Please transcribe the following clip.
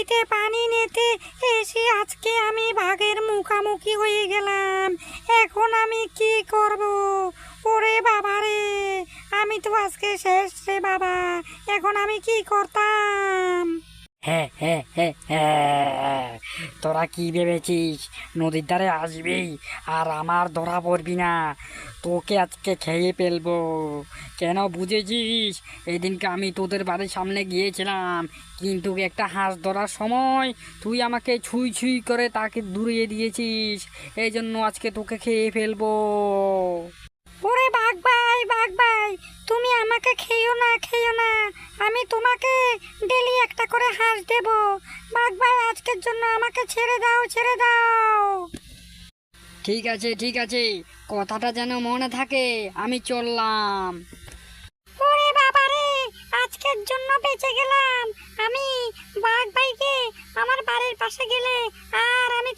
নদীতে পানি নিতে এসে আজকে আমি বাঘের মুখোমুখি হয়ে গেলাম। এখন আমি কি করব? ওরে বাবা রে, আমি তো আজকে শেষ রে বাবা। এখন আমি কি করতাম? হ্যাঁ হ্যাঁ হ্যাঁ হ্যাঁ, তোরা কি ভেবেছিস নদীর ধারে আসবি আর আমার ধরা পড়বি না? তোকে আজকে খেয়ে ফেলবো। কেন বুঝেছিস? এদিনকে আমি তোদের বাড়ির সামনে গিয়েছিলাম, কিন্তু একটা হাঁস ধরার সময় তুই আমাকে ছুঁই ছুঁই করে তাকে দূরিয়ে দিয়েছিস। এই জন্য আজকে তোকে খেয়ে ফেলবো। ওরে বাঘ ভাই, তুমি আমাকে খেও না, খেও না। আমি তোমাকে ডেলি একটা করে হাঁস দেব। বাঘ ভাই, আজকের জন্য আমাকে ছেড়ে দাও, ছেড়ে দাও। ঠিক আছে ঠিক আছে, কথাটা যেন মনে থাকে। আমি চললাম। ওরে বাবা রে, আজকের জন্য বেঁচে গেলাম। আমি বাঘ ভাইকে আমার বাড়ির পাশে গেলে আর আমি